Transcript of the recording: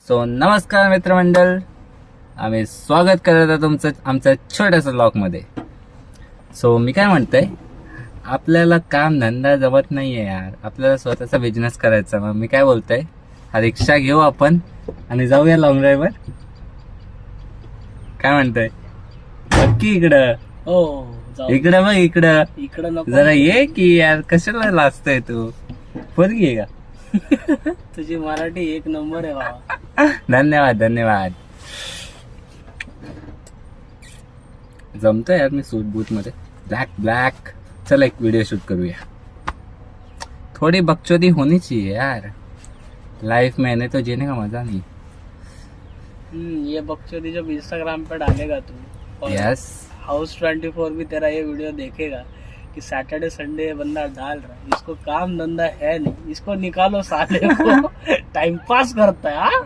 So नमस्कार मित्रमंडळ, आम्ही स्वागत करत आहोत तुमचं आमच्या छोट्याशा ब्लॉगमध्ये. सो मी काय म्हणतोय, आपल्याला काम धंदा जमत नाहीये यार, आपल्याला स्वतःचा बिझनेस करायचा. मग मी काय बोलतोय, हा रिक्षा घेऊ आपण आणि जाऊया लॉंग ड्राईव्हवर. काय म्हणतोय? नक्की इकडं इकडं बघ, इकडं जरा ये की यार, कशाला लाजतोय तू? पोरगी आहे का? तुझी मराठी एक नंबर आहे बाबा. धन्यवाद धन्यवाद. जमतोय यार मी सूट बूट मध्ये, ब्लॅक. चल एक व्हिडिओ शूट करूया. थोड़ी बकचोदी होनी चाहिए यार लाइफ में, नहीं तो जीने का मजा नहीं. ये बकचोदी जब इंस्टाग्राम पे डालेगा तू, यस, हाउस 24 भी तेरा ये वीडियो देखेगा कि सैटरडे संडे बंदा डाल रहा है, इसको काम धंधा है नहीं, इसको निकालो साले को. टाइम पास करता है.